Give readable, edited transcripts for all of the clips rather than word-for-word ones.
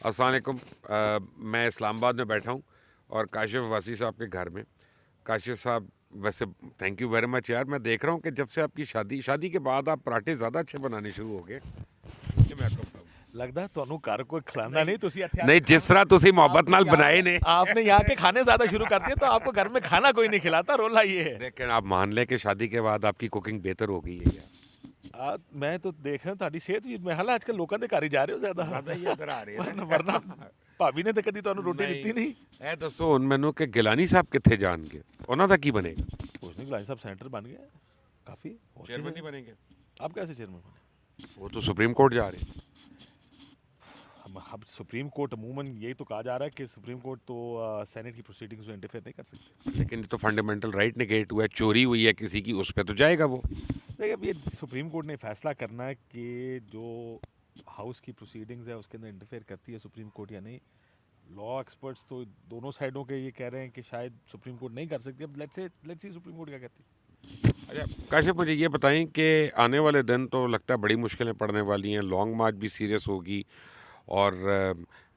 अस्सलाम वालेकुम। मैं इस्लामाबाद में बैठा हूँ और काशिफ वासी साहब के घर में। काशिफ साहब, वैसे थैंक यू वेरी मच यार। मैं देख रहा हूँ कि जब से आपकी शादी के बाद आप पराठे ज़्यादा अच्छे बनाने शुरू हो गए। ये मैं आपको बताऊँ। लगदा ਤੁਹਾਨੂੰ ਘਰ ਕੋਈ ਖਿਲਾਉਂਦਾ नहीं नहीं तुसी ਇੱਥੇ नहीं, आके जिस खाना तरह तुसी मोहब्बत आपने नाल यहाँ बनाए ने। आपने यहाँ के खाने ज्यादा शुरू कर दिए तो आपको घर में खाना कोई नहीं खिलाता रोला ये है। लेकिन आप मान लें कि शादी के बाद आपकी कुकिंग बेहतर हो गई है यार। मैं तो देख रहा ਤੁਹਾਡੀ ਸਿਹਤ ਵੀ ਮੈਂ ਹਾਲਾ ਅੱਜਕੱਲ ਲੋਕਾਂ ਦੇ ਘਰ ਹੀ ਜਾ ਰਹੇ ਹੋ ਜ਼ਿਆਦਾ ज़्यादा ही इधर आ रही है ਵਰਨਾ ना। ਵਰਨਾ ਭਾਬੀ ਨੇ ਤਾਂ ਕਦੀ ਤੁਹਾਨੂੰ ਰੋਟੀ नहीं, ਦਿੱਤੀ ਨਹੀਂ। ਇਹ ਦੱਸੋ ਹੁਣ ਮੈਨੂੰ ਕਿ ਗਿਲਾਨੀ ਸਾਹਿਬ ਕਿੱਥੇ ਜਾਣਗੇ, ਉਹਨਾਂ ਦਾ ਕੀ ਬਣੇਗਾ? कुछ नहीं गुलाम साहब सेंटर बन गया काफी और चेयरमैन चीजें नहीं बनेंगे? आप कैसे चेयरमैन बने। वो तो सुप्रीम कोर्ट जा रहे हैं। अब सुप्रीम कोर्ट अमूमन यही तो कहा जा रहा है कि सुप्रीम कोर्ट तो सेनेट की प्रोसीडिंग्स में इंटरफेयर नहीं कर सकते। लेकिन ये तो फंडामेंटल राइट नेगेट हुआ है, चोरी हुई है किसी की, उस पर तो जाएगा वो। देखिए अब ये सुप्रीम कोर्ट ने फैसला करना है कि जो हाउस की प्रोसीडिंग्स है उसके अंदर इंटरफेयर करती है सुप्रीम कोर्ट या नहीं। लॉ एक्सपर्ट्स तो दोनों साइडों के ये कह रहे हैं कि शायद सुप्रीम कोर्ट नहीं कर सकती। अब लेट्स सी सुप्रीम कोर्ट क्या कहती है। अच्छा काशिफ, मुझे ये बताएं कि आने वाले दिन तो लगता है बड़ी मुश्किलें पड़ने वाली हैं, लॉन्ग मार्च भी सीरियस होगी और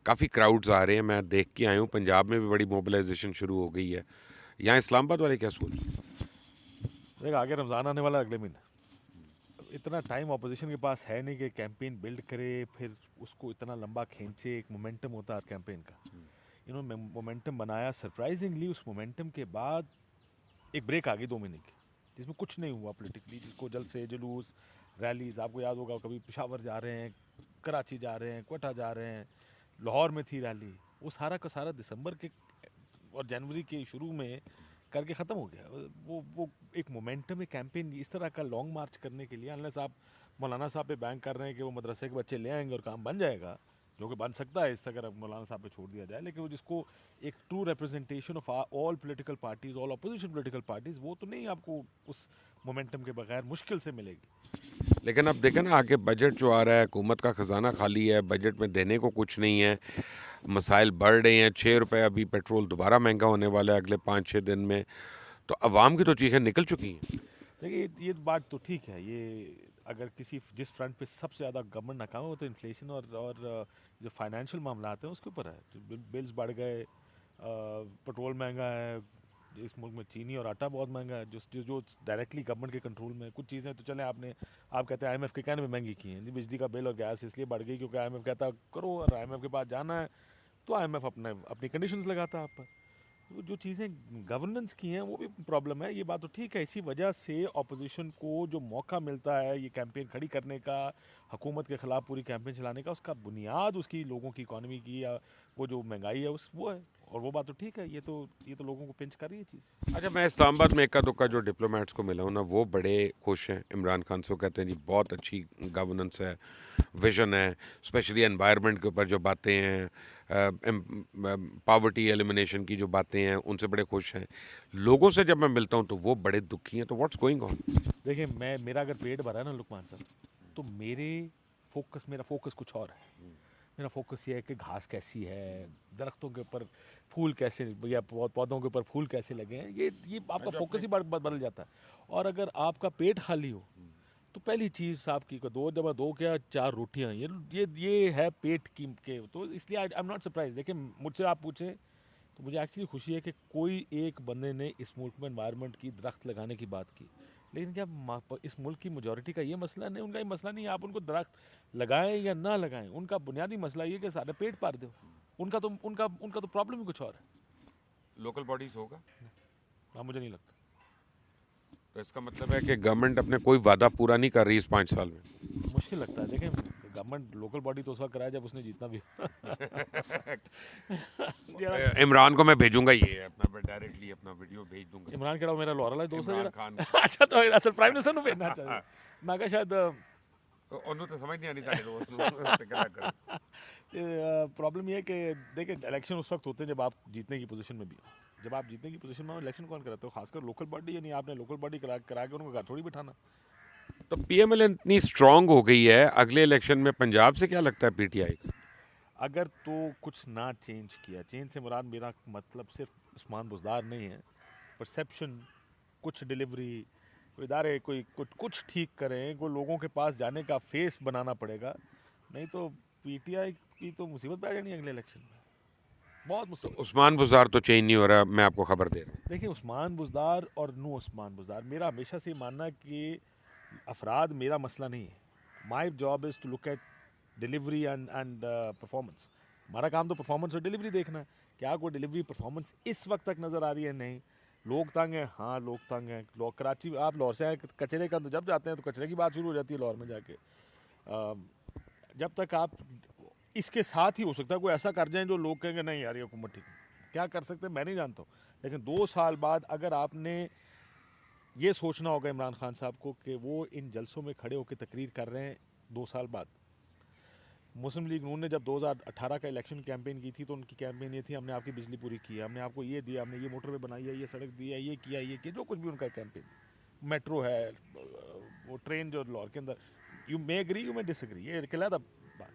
काफ़ी क्राउड्स आ रहे हैं। मैं देख के आया हूँ पंजाब में भी बड़ी मोबिलाइजेशन शुरू हो गई है। यहाँ इस्लामाबाद वाले क्या सोच रहे हैं? देख आगे रमज़ान आने वाला है अगले महीने। इतना टाइम ऑपोजिशन के पास है नहीं कि कैंपेन बिल्ड करे फिर उसको इतना लंबा खींचे। एक मोमेंटम होता है कैंपेन का। इन्होंने मोमेंटम बनाया सरप्राइजिंगली। उस मोमेंटम के बाद एक ब्रेक आ गई 2 महीने की जिसमें कुछ नहीं हुआ पॉलिटिकली। जिसको जल्द से जुलूस रैलीज आपको याद होगा कभी पेशावर जा रहे हैं, कराची जा रहे हैं, कोटा जा रहे हैं, लाहौर में थी रैली। वो सारा का सारा दिसंबर के और जनवरी के शुरू में करके ख़त्म हो गया। वो एक मोमेंटम एक कैंपेन इस तरह का लॉन्ग मार्च करने के लिए अनलेस आप मौलाना साहब पे बैंक कर रहे हैं कि वो मदरसे के बच्चे ले आएंगे और काम बन जाएगा, जो कि बन सकता है इससे अगर मौलाना साहब पे छोड़ दिया जाए। लेकिन वो जिसको एक true representation of all political parties, all opposition political parties, वो तो नहीं आपको उस मोमेंटम के बगैर मुश्किल से मिलेगी। लेकिन अब देखें ना, आगे बजट जो आ रहा है, हुकूमत का ख़जाना खाली है, बजट में देने को कुछ नहीं है, मसाइल बढ़ रहे हैं। 6 रुपये अभी पेट्रोल दोबारा महंगा होने वाला है अगले 5-6 दिन में। तो अवाम की तो चीखें निकल चुकी हैं। देखिए ये बात तो ठीक है। ये अगर किसी जिस फ्रंट पे सबसे ज़्यादा गवर्नमेंट नाकाम है वो तो इन्फ्लेशन और जो फाइनेंशियल मामला आते हैं उसके ऊपर है। तो बिल्स बढ़ गए, पेट्रोल महंगा है, इस मुल्क में चीनी और आटा बहुत महंगा है, जो डायरेक्टली गवर्नमेंट के कंट्रोल में है। कुछ चीज़ें तो चले आप कहते हैं आईएमएफ के कहने में महंगी की हैं। बिजली का बिल और गैस इसलिए बढ़ गई क्योंकि आईएमएफ कहता करो, और आईएमएफ के पास जाना है तो आईएमएफ अपनी कंडीशंस लगाता है आप पर। वो जो चीज़ें गवर्नेंस की हैं वो भी प्रॉब्लम है। ये बात तो ठीक है। इसी वजह से ऑपोजिशन को जो मौका मिलता है ये कैंपेन खड़ी करने का, हुकूमत के ख़िलाफ़ पूरी कैंपेन चलाने का, उसका बुनियाद उसकी लोगों की इकॉनमी की या वो जो महंगाई है उस वो है। और वो बात तो ठीक है। ये तो लोगों को पिंच कर रही है चीज़। अच्छा, मैं इस्लामाबाद में इक्का दुक्का जो डिप्लोमेट्स को मिला हूँ ना, वो बड़े खुश हैं इमरान खान से। वो कहते हैं जी बहुत अच्छी गवर्नेंस है, विजन है, स्पेशली एनवायरनमेंट के ऊपर जो बातें हैं, पावर्टी एलिमिनेशन की जो बातें हैं, उनसे बड़े खुश हैं। लोगों से जब मैं मिलता हूँ तो वो बड़े दुखी हैं। तो व्हाट्स गोइंग ऑन? देखिए मेरा अगर पेट भरा है ना लुकमान साहब, तो मेरा फोकस कुछ और है। मेरा फोकस ये है कि घास कैसी है, दरख्तों के ऊपर फूल कैसे या पौधों के ऊपर फूल कैसे लगे हैं। ये आपका जो फोकस अपने ही बदल जाता है। और अगर आपका पेट खाली हो तो पहली चीज़ आपकी को दो जब दो क्या चार रोटियां, ये है पेट की के। तो इसलिए आई एम नॉट सरप्राइज। देखिए मुझसे आप पूछें तो मुझे एक्चुअली खुशी है कि कोई एक बंदे ने इस मुल्क में एनवायरनमेंट की दरख्त लगाने की बात की। लेकिन जब इस मुल्क की मेजॉरिटी का ये मसला नहीं, उनका ये मसला नहीं है आप उनको दरख्त लगाएं या ना लगाएं। उनका बुनियादी मसला ये कि सारे पेट पार दो। उनका तो प्रॉब्लम ही कुछ और है। लोकल बॉडीज होगा? हाँ मुझे नहीं लगता। तो इसका मतलब है कि गवर्नमेंट अपने कोई वादा पूरा नहीं कर रही इस 5 साल में। मुश्किल लगता है। देखें गवर्नमेंट लोकल बॉडी तो उस वक्त कराए जब उसने जीतना भी जरा इमरान को मैं भेजूंगा, ये अपना डायरेक्टली अपना वीडियो भेज दूंगा इमरान केड़ा मेरा लोहर वाला दोस्त है इमरान जेड़ा। खान को। अच्छा तो असल प्राइम मिनिस्टर ਨੂੰ भेजना चाहिए। मैं कहा शायद ਉਹਨੂੰ ਤਾਂ ਸਮਝ ਨਹੀਂ ਆਣੀ ਸਾਡੇ ਦੋਸਤ ਨੂੰ ਤੇ ਕਿਹੜਾ ਕਰੇ। प्रॉब्लम ये है कि देखिए इलेक्शन उस वक्त होते हैं जब आप जीतने की पोजीशन में भी हो। जब आप जीतने की पोजीशन में हो इलेक्शन कौन कराता है? खासकर लोकल बॉडी। यानी आपने लोकल बॉडी करा के उनको घर थोड़ी बिठाना। तो पीएमएल इतनी स्ट्रांग हो गई है, अगले इलेक्शन में पंजाब से क्या लगता है पीटीआई? अगर तो कुछ ना चेंज किया, चेंज से मुराद मेरा मतलब सिर्फ उस्मान बुजदार नहीं है, परसेप्शन, कुछ डिलीवरी, कोई इदारे कोई कुछ ठीक करें, कोई लोगों के पास जाने का फेस बनाना पड़ेगा। नहीं तो पीटीआई की तो मुसीबत पे आ जानी है अगले इलेक्शन में, बहुत तो मुसीबत। उस्मान बुज़दार तो चेंज नहीं हो रहा, मैं आपको खबर दे रहा हूँ। देखिए उस्मान बुज़दार और नो उस्मान बुज़दार, मेरा हमेशा से ये मानना है कि अफराद मेरा मसला नहीं है। My job is to look at delivery and performance. हमारा काम तो परफॉर्मेंस और डिलीवरी देखना है। क्या कोई डिलीवरी परफॉर्मेंस इस वक्त तक नज़र आ रही है? नहीं। लोग तंग हैं, हाँ लोग तंग हैं। लोग कराची, आप लाहौर से आए कचरे का, तो जब जाते हैं तो कचरे की बात शुरू हो जाती है लाहौर में जाके। जब तक आप इसके साथ ही हो सकता है कोई ऐसा कर जाए जो लोग कहेंगे नहीं यार ये हुकूमत ठीक है। क्या कर सकते हैं मैं नहीं जानता हूँ, लेकिन 2 साल बाद अगर आपने ये सोचना होगा इमरान खान साहब को कि वो इन जलसों में खड़े होकर तकरीर कर रहे हैं 2 साल बाद। मुस्लिम लीग नून ने जब 2018 का इलेक्शन कैंपेन की थी तो उनकी कैंपेन ये थी हमने आपकी बिजली पूरी की है, हमने आपको ये दिया, हमने ये मोटरवे बनाई है, ये सड़क दी है, ये किया, ये किया, जो कुछ भी उनका कैंपेन, मेट्रो है, वो ट्रेन जो लाहौर के अंदर, you may agree you may disagree, ये कहलाता बात।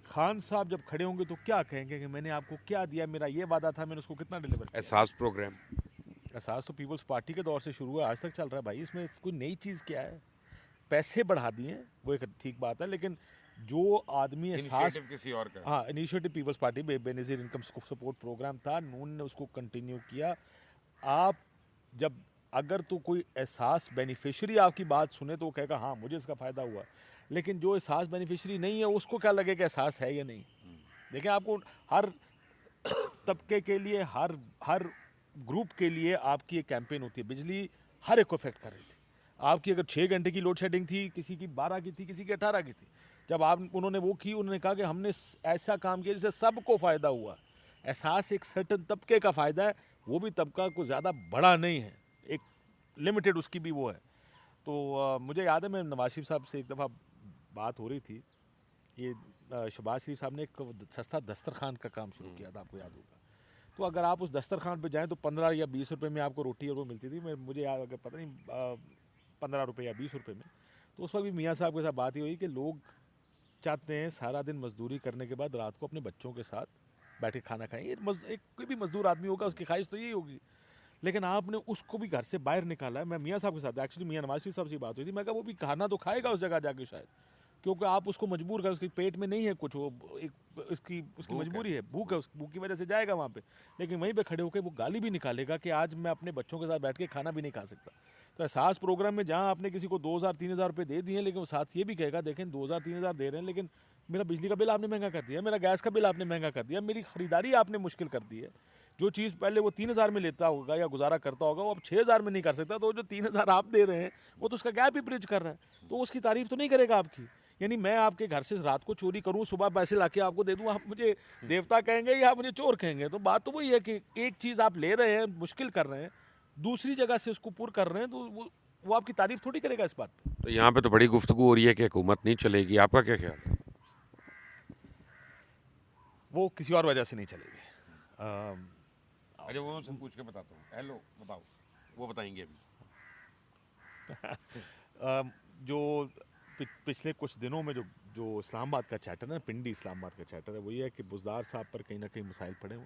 खान साहब जब खड़े होंगे तो क्या कहेंगे कि मैंने आपको क्या दिया, मेरा ये वादा था, मैंने उसको कितना डिलीवर किया। एहसास प्रोग्राम। एहसास तो पीपल्स पार्टी के दौर से शुरू हुआ, आज तक चल रहा है भाई। इसमें कोई नई चीज़ क्या है? पैसे बढ़ा दिए हैं, वो एक ठीक बात है, लेकिन जो आदमी एहसास, इनिशिएटिव किसी और का है। हाँ initiative Peoples Party Benazir income support programme था, नून ने उसको कंटिन्यू किया। आप जब अगर तो कोई एहसास बेनिफिशियरी आपकी बात सुने तो वो कहेगा हाँ मुझे इसका फ़ायदा हुआ, लेकिन जो एहसास बेनिफिशियरी नहीं है उसको क्या लगेगा एहसास है या नहीं। देखिए आपको हर तबके के लिए, हर हर ग्रुप के लिए आपकी एक कैंपेन होती है। बिजली हर एक को इफेक्ट कर रही थी। आपकी अगर 6 घंटे की लोड शेडिंग थी, किसी की 12 की थी, किसी की 18 की थी। जब आप उन्होंने वो की, उन्होंने कहा कि हमने ऐसा काम किया जिससे सबको फ़ायदा हुआ। एहसास एक सर्टन तबके का फ़ायदा है, वो भी तबका कोई ज़्यादा बड़ा नहीं है, एक लिमिटेड उसकी भी वो है। तो मुझे याद है मैं नवाज शरीफ साहब से एक दफ़ा बात हो रही थी, ये शहबाज शरीफ साहब ने एक सस्ता दस्तरखान का काम शुरू किया था, आपको याद होगा। तो अगर आप उस दस्तरखान पे जाएं तो 15 या 20 रुपए में आपको रोटी और वो मिलती थी। मुझे याद अगर पता नहीं 15 रुपये या 20 रुपये में। तो उस वक्त भी मियाँ साहब के साथ बात ही हुई कि लोग चाहते हैं सारा दिन मजदूरी करने के बाद रात को अपने बच्चों के साथ बैठ के खाना खाएं। एक कोई भी मजदूर आदमी होगा उसकी ख्वाहिश तो यही होगी, लेकिन आपने उसको भी घर से बाहर निकाला है। मैं मियाँ साहब के साथ, एक्चुअली मियाँ नवाज शरीफ साहब से बात हुई थी, मैं कहा वो भी खाना तो खाएगा उस जगह जाके शायद, क्योंकि आप उसको मजबूर कर, उसके पेट में नहीं है कुछ, वो एक उसकी उसकी भूख है। मजबूरी है, भूख है, उस भूख की वजह से जाएगा वहाँ पे। लेकिन वहीं पे खड़े होकर वो गाली भी निकालेगा कि आज मैं अपने बच्चों के साथ बैठ के खाना भी नहीं खा सकता। तो एहसास प्रोग्राम में जहाँ आपने किसी को 2,000-3,000 रुपये दे दिए, लेकिन वो साथ ये भी कहेगा देखें 2,000-3,000 दे रहे हैं, लेकिन मेरा बिजली का बिल आपने महंगा कर दिया, मेरा गैस का बिल आपने महंगा कर दिया, मेरी खरीदारी आपने मुश्किल कर दी है। जो चीज़ पहले वो 3,000 में लेता होगा या गुजारा करता होगा, वो अब 6,000 में नहीं कर सकता। तो जो 3,000 आप दे रहे हैं वो तो उसका गैप ही ब्रिज कर रहा है, तो उसकी तारीफ तो नहीं करेगा आपकी। यानी मैं आपके घर से रात को चोरी करूं, सुबह पैसे लाके आपको दे दूं, आप मुझे देवता कहेंगे या आप मुझे चोर कहेंगे? तो बात तो वही है कि एक चीज़ आप ले रहे हैं, मुश्किल कर रहे हैं, दूसरी जगह से उसको पूर कर रहे हैं, तो वो आपकी तारीफ थोड़ी करेगा इस बात पे। तो यहाँ पे तो बड़ी गुफ्तगू हो रही है कि हुकूमत नहीं चलेगी, आपका क्या ख्याल है? वो किसी और वजह से नहीं चलेगी। अच्छा वो से पूछ के बताता हूँ। हेलो बताओ, वो बताएंगे अभी। जो पिछले कुछ दिनों में जो जो इस्लामाबाद का चैटर है, पिंडी इस्लामाबाद का चैटर है, वो ये है कि बुज़दार साहब पर कहीं ना कहीं मसाइल पड़े हुए।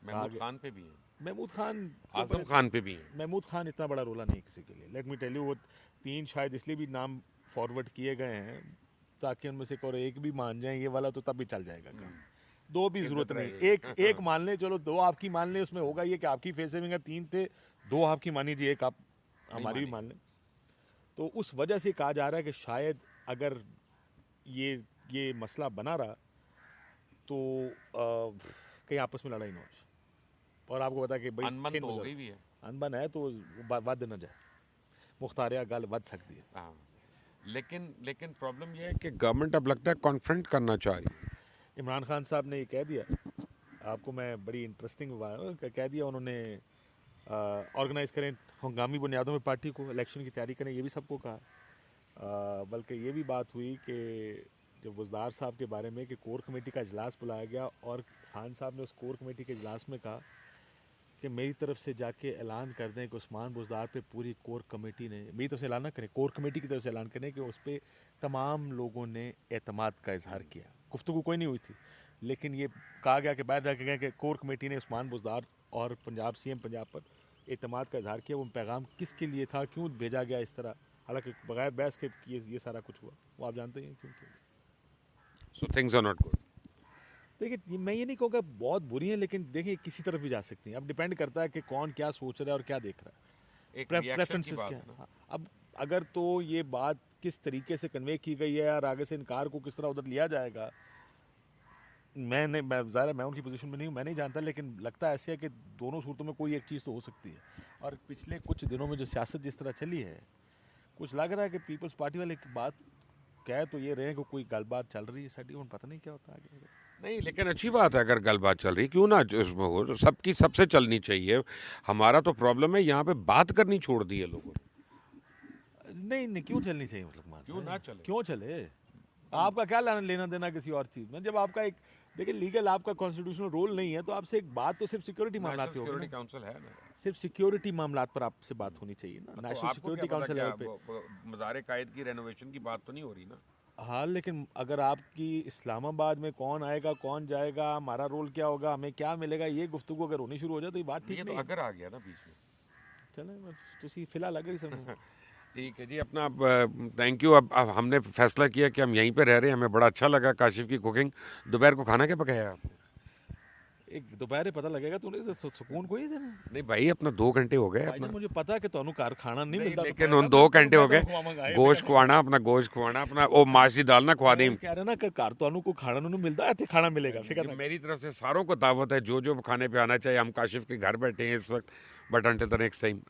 महमूद खान पे भी है, महमूद खान, आजम खान पे भी है। महमूद खान इतना बड़ा रोला नहीं किसी के लिए। लेट मी टेल यू, वो 3 शायद इसलिए भी नाम फॉरवर्ड किए गए हैं ताकि उनमें से कोई एक भी मान जाए ये वाला, तो तब भी चल जाएगा काम। 2 भी जरूरत नहीं, एक मान ले, चलो 2 आपकी मान ले, उसमें होगा ये कि आपकी फेस सेविंग 3 थे, 2 आपकी मान लीजिए, एक आप हमारी भी मान लें। तो उस वजह से कहा जा रहा है कि शायद अगर ये मसला बना रहा तो कहीं आपस में लड़ाई ना हो जाए। और आपको पता है कि भाई अनबन तो हो गई भी है। अनबन है तो वध न जाए, मुख्तारिया गल वध सकती है। हाँ, लेकिन प्रॉब्लम ये है कि गवर्नमेंट अब लगता है कॉन्फ्रंट करना चाह रही है। इमरान खान साहब ने ये कह दिया, आपको मैं बड़ी इंटरेस्टिंग कह दिया उन्होंने, ऑर्गेनाइज करें हंगामी बुनियादों में पार्टी को, इलेक्शन की तैयारी करें, ये भी सबको कहा। बल्कि ये भी बात हुई कि जब बुज़दार साहब के बारे में कि कोर कमेटी का इजलास बुलाया गया और खान साहब ने उस कोर कमेटी के इजलास में कहा कि मेरी तरफ से जाके ऐलान कर दें कि उस्मान बुज़दार पे पूरी कोर कमेटी ने, मेरी तरफ से ऐलान ना करें, कोर कमेटी की तरफ से ऐलान करें कि उस पर तमाम लोगों ने एतमाद का इजहार किया। गुफ्तगू कोई नहीं हुई थी, लेकिन ये कहा गया कि बाहर जाके गए कि कोर कमेटी ने उस्मान बुज़दार और पंजाब CM पंजाब पर एतमाद का इजहार किया। वो पैगाम किसके लिए था, क्यों भेजा गया इस तरह, हालांकि बगैर बहस के ये सारा कुछ हुआ, वो आप जानते हैं क्यों। So things are not good. देखिए मैं ये नहीं कहूँगा बहुत बुरी हैं, लेकिन देखिए किसी तरफ भी जा सकती हैं। अब डिपेंड करता है कि कौन क्या सोच रहा है और क्या देख रहा है, एक रिएक्शन की प्रेफरेंसेस बात क्या है है। ना। हाँ, अब अगर तो ये बात किस तरीके से कन्वे की गई है और आगे से इनकार को किस तरह उधर लिया जाएगा, मैं ज़ाहिर है मैं उनकी पोजीशन में नहीं हूँ, मैं नहीं जानता, लेकिन लगता है ऐसे है कि दोनों सूरतों में कोई एक चीज़ तो हो सकती है। और पिछले कुछ दिनों में जो सियासत जिस तरह चली है, कुछ लग रहा है कि पीपल्स पार्टी वाले की बात कह तो ये रहे हैं कि कोई गलबात चल रही है साडी, हुण पता नहीं क्या होता है आगे। नहीं, लेकिन अच्छी बात है अगर गलबात चल रही, क्यों ना उसमें हो, तो सबकी सबसे चलनी चाहिए। हमारा तो प्रॉब्लम है यहाँ पे बात करनी छोड़ दी है लोगों ने। नहीं नहीं, क्यों चलनी चाहिए मतलब मान क्यों ना चले? क्यों चले? आपका क्या लेना देना किसी और चीज़ में? जब आपका एक देखिए लीगल आपका कॉन्स्टिट्यूशनल रोल नहीं है, तो आपसे एक बात तो सिर्फ सिक्योरिटी नेशनल मामलात पे होगी सिक्योरिटी ना। काउंसिल है ना। सिर्फ सिक्योरिटी मामलात पर आपसे बात होनी चाहिए ना, तो नेशनल आपको क्या सिक्योरिटी पता काउंसिल क्या लेवल पे। मज़ार कायद की रेनोवेशन की बात तो नहीं हो रही ना। हाँ, लेकिन अगर आपकी इस्लामाबाद में कौन आएगा, कौन जाएगा, हमारा रोल क्या होगा, हमें क्या मिलेगा, ये गुफ्तगू अगर होनी शुरू हो जाए तो ये बात ये ठीक तो नहीं है। अगर आ गया ना बीच में। चलें, तुसी फिलहाल अगर ही समझो। ठीक है जी, अपना थैंक यू। अब हमने फैसला किया कि हम यहीं पे रह रहे हैं। हमें बड़ा अच्छा लगा काशिफ की कुकिंग। दोपहर को खाना क्या पकाया आपने? एक दोपहर पता लगेगा तो उन्हें सुकून कोई देना। नहीं भाई, अपना 2 घंटे हो गए अपना। भाईजान मुझे पता है कि ਤੁਹਾਨੂੰ ਘਰ ਖਾਣਾ ਨਹੀਂ नहीं, ਮਿਲਦਾ लेकिन ਦੁਪਹਿਰ उन ਦਾ, 2 ਮੈਂ घंटे हो गए। ਤੁਹਾਨੂੰ ਖਵਾਵਾਂਗਾ ਇਹ गोश्त खुआना अपना, गोश्त खुआना अपना, वो माशी दाल ना खुआ ਮੈਂ दें। ਕਹਿ ਰਿਹਾ ਨਾ ਕਿ ਘਰ ਤੁਹਾਨੂੰ ਕੋਈ ਖਾਣਾ ਨੂੰ ਮਿਲਦਾ, ਇੱਥੇ ਖਾਣਾ ਮਿਲੇਗਾ, ਫਿਕਰ ना मेरी तरफ से सारों को दावत है, जो जो खाने पे आना चाहिए। हम काशिफ के घर बैठे हैं इस वक्त, but until the next time.